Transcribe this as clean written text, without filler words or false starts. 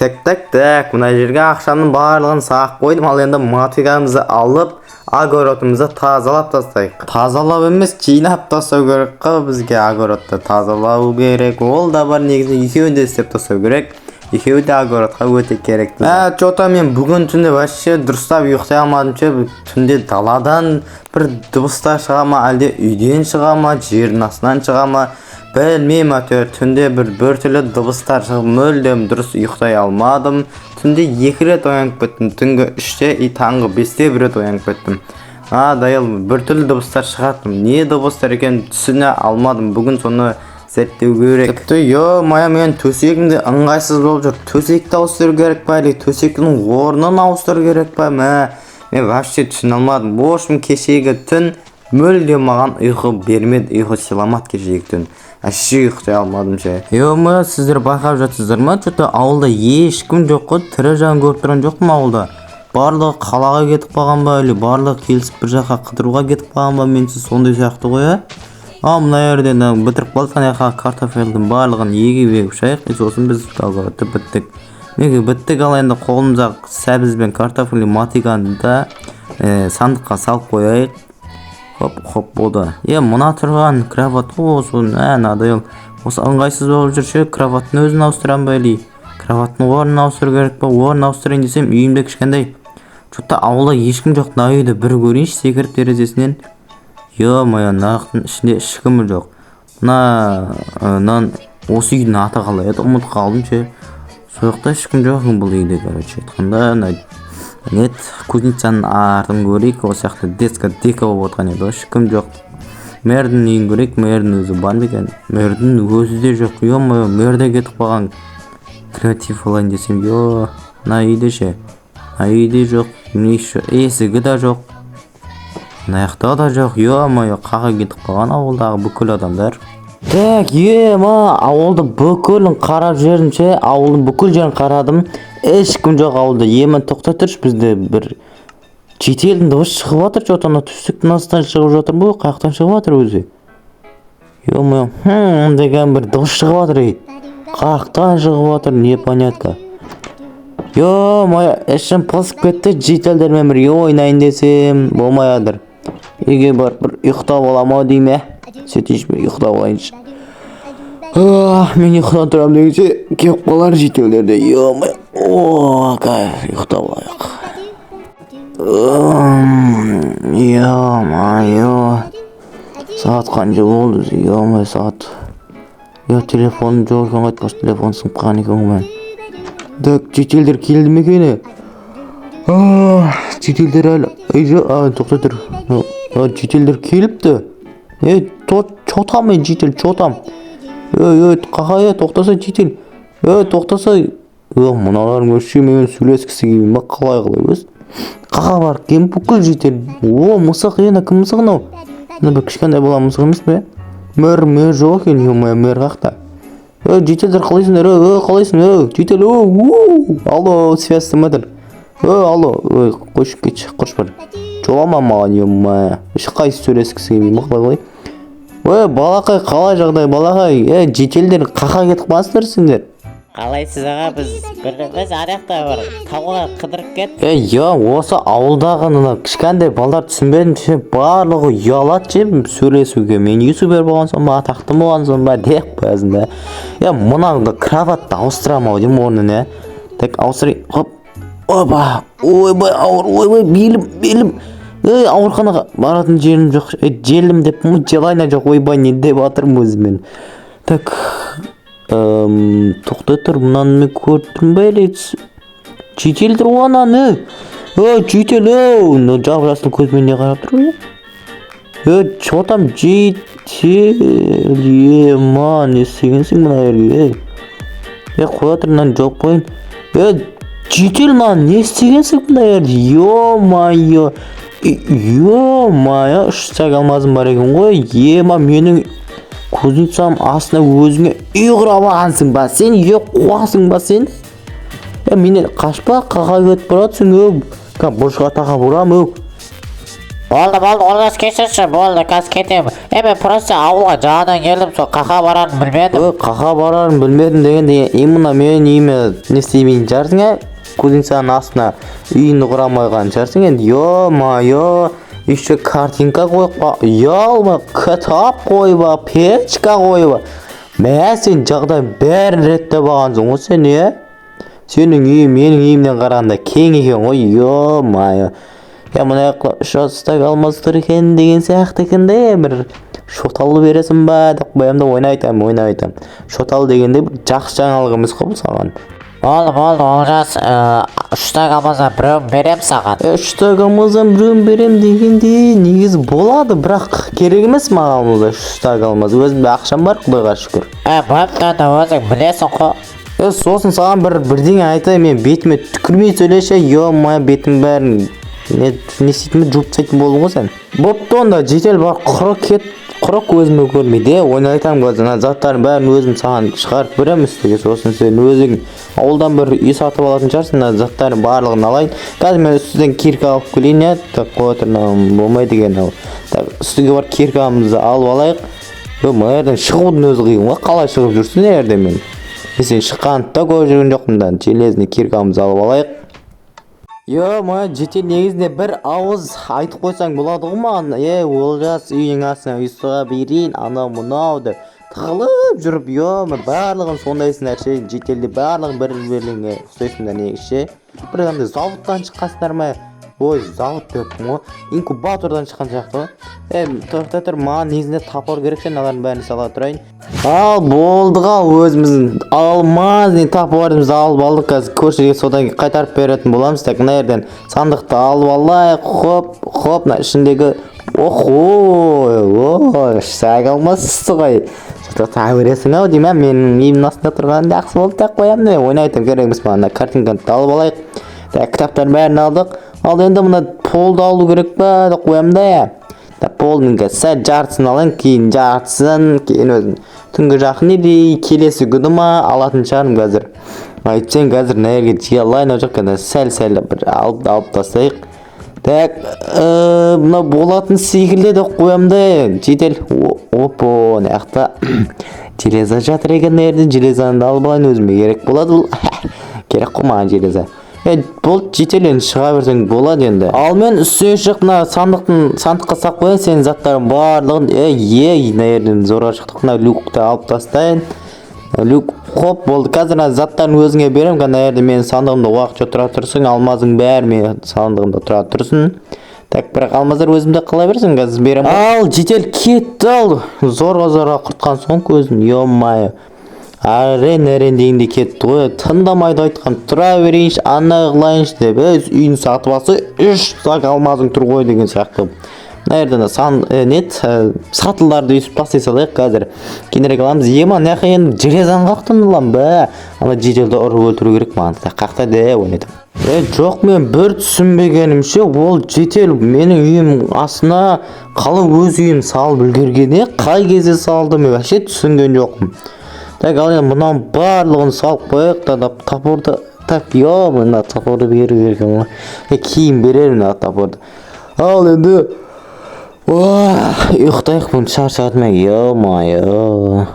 Так. Мына жерге ақшамның барлығын сақ қойдым. Ал енді мотыгамызды алып, огородымызды тазалап тастайық. Тазалап емес, жинап тастау керек қой бізге огородты. Тазалау керек. Ол да бар негізі екеуін де істеп тастау керек. Екеуі де огородқа өте керек. Чота мен бүгін түнде вообще дұрыстап ұйықтай алмадым ше. Түнде даладан бір дыбыстар шыға ма, әлде үйден шыға ма, жердің астынан шыға ма? Білмеймін әйтеуір түнде бір түрлі дыбыстар шығып мүлдем дұрыс ұйықтай алмадым. Түнде 2 рет оянып кеттім. Түнгі 3-те и таңғы 5-те бір рет оянып кеттім. Дайыл бір түрлі дыбыстар шығардым. Не дыбыстар екенін түсіне алмадым. Бүгін соны зерттеу керек. Тіпті мен төсегімде ыңғайсыз болып жүр. Төсекті ауыстыру керек па, или төсектің орнын ауыстыру керек па? Мен вообще түсіне алмадым. В общем, кешегі түн мүлде маған ұйқы бермеді, ұйқы сыйламады кешегі түн. Әші ұйықтай алмадым ше. Сіздер байқап жатсыздар ма? Что-то ауылда ешкім жоқ қой, тірі жан көріп тұрған жоқпын ауылда. Барлығы қалаға кетіп қалған ба, или барлығы келісіп бір жаққа қыдыруға кетіп қалған ба, менсіз сондай сияқты ғой. Мына жерден бітіріп қалдық, ана картофельдің барлығын егіп шайық, сосын біз огородты біттік. Біттік, ал енді қолымызға сәбіз бен картофель мотыганы да сандыққа салып қояйық. Хоп, болды. Мына тұрған кроват осы, надайыл. Осы ыңғайсыз болып жүрші, кроваттың өзін ауыстырам ба, или кроваттың орнын ауыстыру керек па, орнын ауыстырайын десем, үйімде кішкентай. Что-то ауылда ешкім жоқ, мына үйді бір көрейінші, секіріп терезесінен. Нарықтың ішінде ешкімі жоқ. Осы үйдің аты қалай еді, ұмытып қалдым ше. Сояқта ешкім жоқ бұл үйде, короче айтқанда. Кузницаның артын көрейік, осы сияқты дека болып отқан еді, ешкім жоқ. Мэрдің үйін көрейік, мэрдің өзі бар ма екен? Мэрдің өзі де жоқ, мэрде кетіп қалған. Креатив олайын десем, мына үйде ше. Мына үйде жоқ, есігі да жоқ. Мына жақта да жоқ, қаға кетіп қалған ауылдағы бүкіл адамдар. Ауылды бүкілін қарап жерін ше, ауылдың бүкіл жерін қарадым. Ешкім жоқ ауылда. Тоқта тұрш, бізде бір шетелдің дыбыс шығып жатыр, жотаны түстіктің астынан шығып жатыр бұл, қаяқтан шығып жатыр өзі. Деген бір дыбыс шығып жатыр, қаяқтан шығып жатыр, непонятка. Ішім пысып кетті, жетелдермен бірге ойнайын десем, болмай жатыр. Еге бар, бір ұйықтап аламау дейме, сөйтейші бір ұйықтап алайыншы. Мен ұйықтан тұрам дегенше, кеп қалар жетелдерде, ұйықтап алайық. Сағат қанша болды, сағат. Телефоным жоқ екен, қайтпаш телефон сынып қалған екен мен. Жетелдер келді ме екені? Жетелдер әлі, тоқта тұр. Жетелдер келіпті. Чотам мен жетел, чотам. Қақай, тоқтаса жетел. Тоқтаса. Мұналарын өші мен сөйлескісі келмейм, қалай өз. Қаға бар, кем бүкіл жетел. Мысық, кім мысық нау? Бір кішкендай бола мысық емес бе? Мөр жоқ екен, мөр қақта. Жетелдер қалайсыңдар, қалайсың, жетел, алло, связь мәдір. Алло, қойшып кетші, қош бар. Жолама маған, қайсы сөйлескісі келмейм, қалай. Балақай, қалай жағдай, балақай, жетелдер қақа кетіп қаласыңдар сендер. Қалайсыз аға, біз арияқта бар, тауға қыдырып кет. Осы ауылдағыны кішкентай балдар түсінбедім ше, барлығы ұялады ше сөйлесуге. Мен ютубер болған соң ба, атақты болған соң ба деп қоясың да. Мұнаңды кроватты ауыстырамау деймін орнын, Так ауыстырайын, ойбай, ауыр, белім. Ауырханаға баратын жерім жоқ, желім деп, желайна жоқ, ойбай, не деп атырмын өзімен. Тоқтай тұр, мұнаны мен көрдім бәлі. Жетелдір оғананы. Жетел, жағы жасыл көзмен не қарап тұр? Чотам жетел, не істегенсің мұна ерге? Қоя тұр, мұнан жоқ қойын. Жетел, не істегенсің мұна ерге? Үш сәк алмазым бар екен ғой. Менің кузницам астына өзіңе үй құрап алғансың ба? Сен үй қуасың ба сен? Менен қашпа, қаға кетіп баратсың, бұрышқа тақа бұрам, Болды Олжас кешірші болды қазір кетемін. Мен просто ауылға жаңадан келдім сол қақа барарын білмедім. Қақа барарын білмедім дегенде именно мен үйіме не істемейтін шығарсың кузницаның астына үйінді құра алмай шығарсың енді. Ё-моё, еще картинка қойып ұялма, кітап қойып, печка қойып. Мә сен жағдай бәрін реттеп алғансың ғой сен, сенің үйің менің үйімнен қарағанда кең екен ғой. Ё-моё, мына жақта 3 жастағы алмаз тұр екен деген сияқты екен де, бір шоталы бересің ба деп қоямын да ойнайтам. Шоталы дегенде бір жақсы жаңалық емес қой бұл саған. Болды Олжас, 3 алмаздан біреуін берем саған. 3 алмаздан біреуін берем дегенде негізі болады, бірақ керек емес маған ол 3 алмаз. Өзімде ақшам бар, құдайға шүкір. Бөптен өзің білесің қой. Сосын саған бірдеңе айтайын, мен бетіме түкірмей сөйлеші. Ё-моё, бетім бәрін не істейтін жуып тастайтын болдың ғой сен. Бопты онда жетел бар, құрық өзіме көрмейді. Ойнайтам қазір заттардың бәрін өзім саған шығарып беремін үстіге. Сосын сен өзің ауылдан бір үй сатып алатын шығарсың, заттардың барлығын алайын. Қазір мен үстіден кирка алып келейін, болмайды екен ал. Үстіге бар киркамызды алып алайық. Мэрден шығудың өзі қиын ғой, қалай шығып жүрсің ерде мен. Сен шыққанды да көріп жүрген жоқпын да, железіне киркамызды алып алайық. Ё-моё, жетел негізінде бір ауыз айтып қойсаң болады ғой маған. Олжас үйің астына үй суға берейін, анау мынау деп тығылып жүріп, барлығын сондайсың нәрсе. Жетелде барлығын бір-бірлеріңе ұстайсыңдар негізше. Бір адамда заводтан шыққансыңдар ма? Завод деппін ғой, инкубатордан шыққан сияқты ғой. Тоқта тұр, маған негізінде тапор керек сен, алардың бәрін сала тұрайын. Ал болдыға өзіміздің алмаз тапорымызды алып алдық. Қазір көршіге содан қайтарып беретін боламыз. Так, мына жерден сандықты алып алайық. Хоп, мына ішіндегі алмазсыз ғой. Тағы бересің ау деймін, менің үйімнің астында тұрғанын жақсы болды деп қоямын. Ойнайтын керек емес маған, картинканы алып алайық. Кітаптардың бәрін алдық. Ал енді мұна полды алу керек па деп қоямын да. Полдың сәл жартысын алайын, кейін жартысын, кейін өзім түнгі жақын еді, келесі күні ма алатын шығармын қазір. Айтсаң қазір нәрге жей алайын, ол жаққа сәл бір алып тастайық. Так, мұна болатын секілді деп қоямын да. Жетел, опо, наяқта железа жатыр екен нәрден, железаны алып алайын, өзіме керек болады бұл. Керек қой маған железа. Бұл жетелен шыға берсең болады енді. Ал мен үстіне шықна сандыққа сақ қояйын, сенің заттарын барлығын. Нәрден зорға шықтық, люкті алып тастайын. Люк, хоп, болды. Қазір заттарын өзіңе берем, нәрде мен сандығымда уақытша тұра тұрсын, алмазың бәрі мен сандығымда тұра тұрсын. Так, бірақ алмаздар өзімде қала берсін, қазір берем. Ал жетел кетті, ал зорға құртқан соң көзін, ё-моё. Әрен дегенде кетті ғой, тыңдамайды айтқан, тұра берейінші, анағылайыншы деп, үйін сатып алса 3 сақ алмазың тұр ғой деген сияқты. Нәрден сатыларды үйсіп тастай салайық қазір. Кенерек аламыз, нәқи енді железан қақтын ұлам бә. Ана жетелді ұрып өлтіру керек маған, қақта де ойнайтым. Жоқ, мен бір түсінбегенімше, ол жетел менің үйім астына қалып өз үйім салып үлгергене, қай кезде салды мен вообще түсінген жоқпын. Так, ал енді мұнан барлығын салып қойық, тапорды, мына тапорды беру керек ғой. Кейін берерім мына тапорды. Ал енді ұйықтайық, бұны шаршадым, ё-моё.